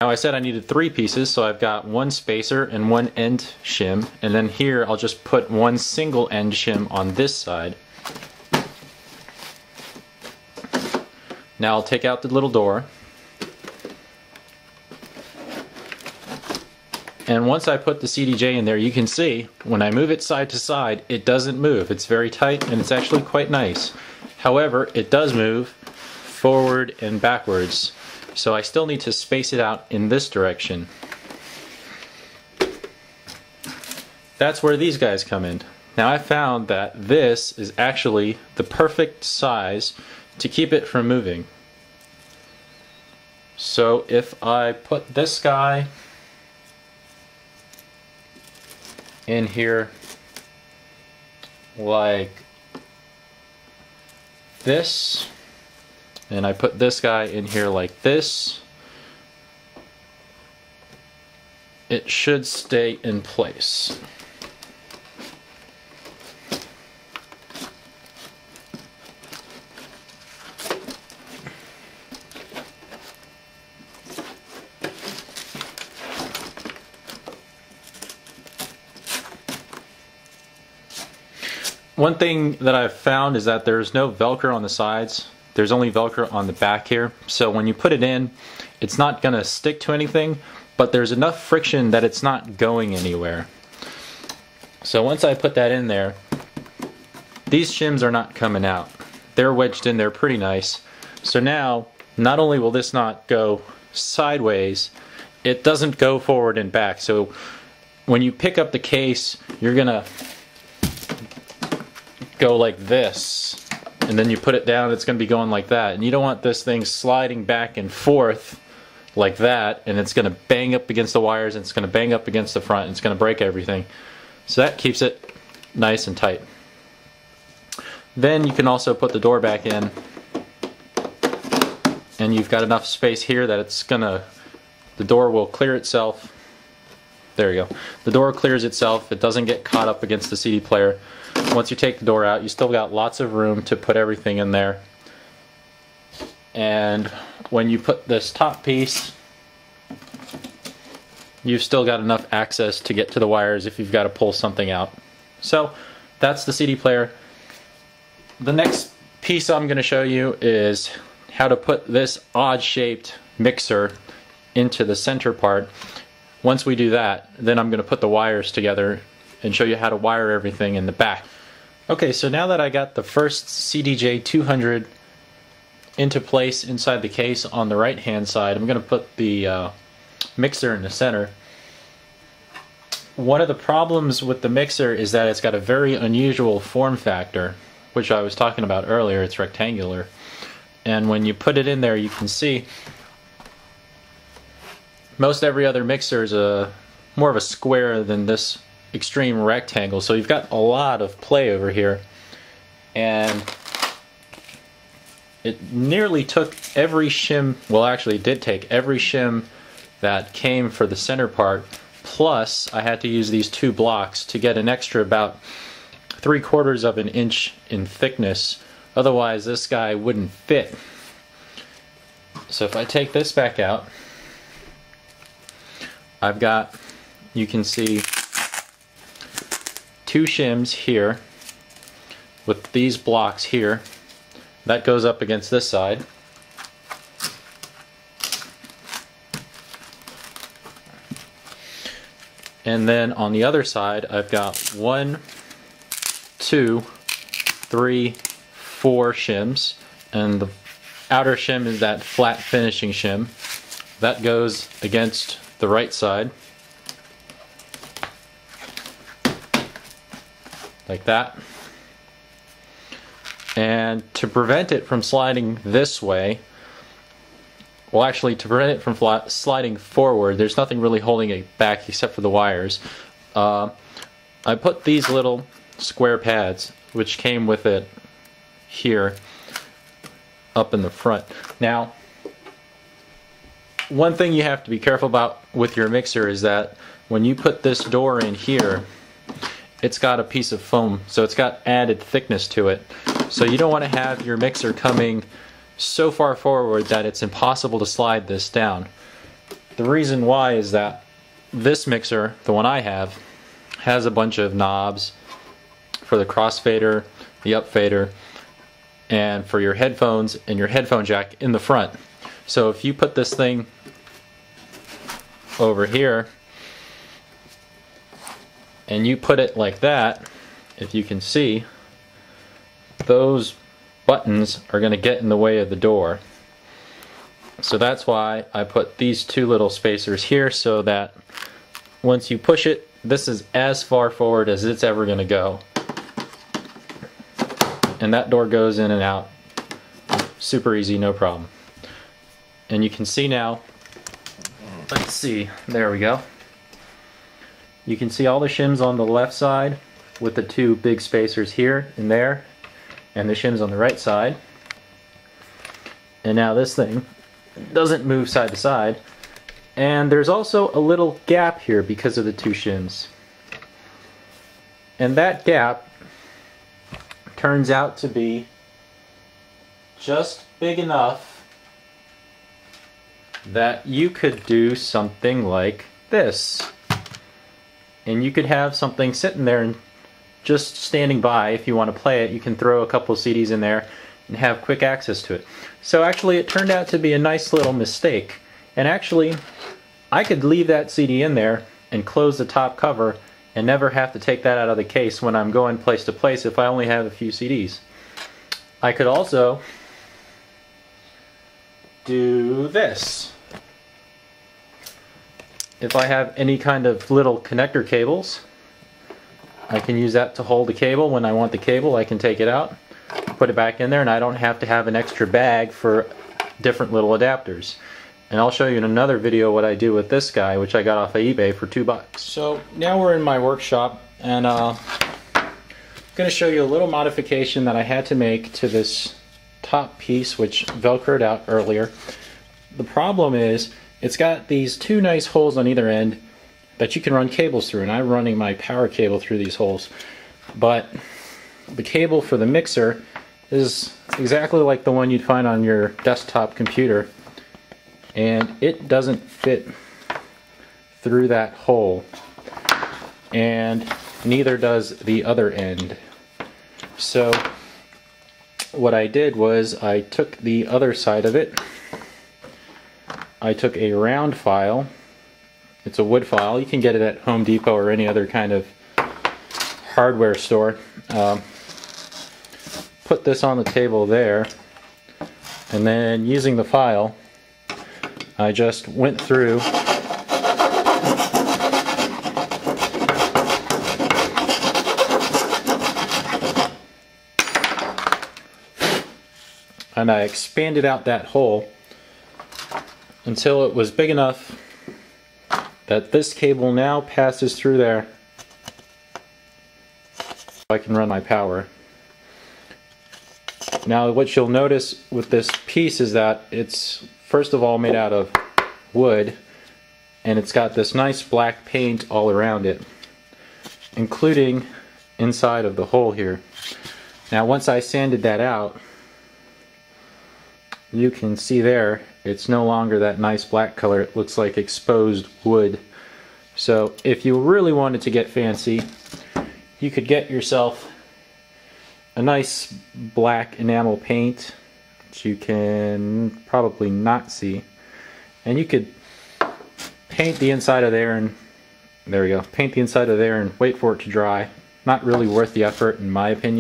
Now I said I needed 3 pieces, so I've got 1 spacer and 1 end shim, and then here I'll just put 1 single end shim on this side. Now I'll take out the little door. And once I put the CDJ in there, you can see when I move it side to side, it doesn't move. It's very tight and it's actually quite nice. However, it does move forward and backwards. So I still need to space it out in this direction. That's where these guys come in. Now I found that this is actually the perfect size to keep it from moving. So if I put this guy in here like this, and I put this guy in here like this, it should stay in place. One thing that I've found is that there's no Velcro on the sides. There's only Velcro on the back here. So when you put it in, it's not going to stick to anything, but there's enough friction that it's not going anywhere. So once I put that in there, these shims are not coming out. They're wedged in there pretty nice. So now, not only will this not go sideways, it doesn't go forward and back. So when you pick up the case, you're going to go like this, and then you put it down, it's going to be going like that, and you don't want this thing sliding back and forth like that, and it's going to bang up against the wires, and it's going to bang up against the front, and it's going to break everything. So that keeps it nice and tight. Then you can also put the door back in, and you've got enough space here that it's gonna, the door will clear itself. There you go. The door clears itself. It doesn't get caught up against the CD player. Once you take the door out, you still got lots of room to put everything in there. And when you put this top piece, you've still got enough access to get to the wires if you've got to pull something out. So that's the CD player. The next piece I'm going to show you is how to put this odd-shaped mixer into the center part. Once we do that, then I'm going to put the wires together and show you how to wire everything in the back. Okay, so now that I got the first CDJ200 into place inside the case on the right hand side, I'm going to put the mixer in the center. One of the problems with the mixer is that it's got a very unusual form factor, which I was talking about earlier. It's rectangular, and when you put it in there, you can see most every other mixer is more of a square than this extreme rectangle, so you've got a lot of play over here, and it nearly took every shim, well actually it did take every shim that came for the center part, plus I had to use these 2 blocks to get an extra about 3/4 of an inch in thickness, otherwise this guy wouldn't fit. So if I take this back out, I've got, you can see 2 shims here with these blocks here. That goes up against this side. And then on the other side, I've got 1, 2, 3, 4 shims, and the outer shim is that flat finishing shim. That goes against the right side, like that. And to prevent it from sliding this way, well actually to prevent it from sliding forward, there's nothing really holding it back except for the wires. I put these little square pads, which came with it here, up in the front. Now, one thing you have to be careful about with your mixer is that when you put this door in here, it's got a piece of foam, so it's got added thickness to it. So you don't want to have your mixer coming so far forward that it's impossible to slide this down. The reason why is that this mixer, the one I have, has a bunch of knobs for the crossfader, the upfader, and for your headphones and your headphone jack in the front. So if you put this thing over here and you put it like that, if you can see, those buttons are going to get in the way of the door. So that's why I put these two little spacers here, so that once you push it, this is as far forward as it's ever going to go. And that door goes in and out super easy, no problem. And you can see now, let's see, there we go. You can see all the shims on the left side with the two big spacers here and there, and the shims on the right side. And now this thing doesn't move side to side, and there's also a little gap here because of the two shims, and that gap turns out to be just big enough that you could do something like this, and you could have something sitting there and just standing by. If you want to play it, you can throw a couple CDs in there and have quick access to it. So actually it turned out to be a nice little mistake, and actually I could leave that CD in there and close the top cover and never have to take that out of the case when I'm going place to place if I only have a few CDs. I could also do this. If I have any kind of little connector cables, I can use that to hold the cable. When I want the cable, I can take it out, put it back in there, and I don't have to have an extra bag for different little adapters. And I'll show you in another video what I do with this guy, which I got off of eBay for $2. So now we're in my workshop, and I'm going to show you a little modification that I had to make to this top piece, which velcroed out earlier. The problem is it's got these two nice holes on either end that you can run cables through, and I'm running my power cable through these holes. But the cable for the mixer is exactly like the one you'd find on your desktop computer, and it doesn't fit through that hole, and neither does the other end. So what I did was I took the other side of it, I took a round file, it's a wood file, you can get it at Home Depot or any other kind of hardware store. Put this on the table there, and then using the file I just went through and I expanded out that hole until it was big enough that this cable now passes through there. I can run my power. Now what you'll notice with this piece is that it's first of all made out of wood, and it's got this nice black paint all around it, including inside of the hole here. Now once I sanded that out, you can see there it's no longer that nice black color, it looks like exposed wood. So if you really wanted to get fancy, you could get yourself a nice black enamel paint, which you can probably not see, and you could paint the inside of there, and there we go, paint the inside of there and wait for it to dry. Not really worth the effort in my opinion.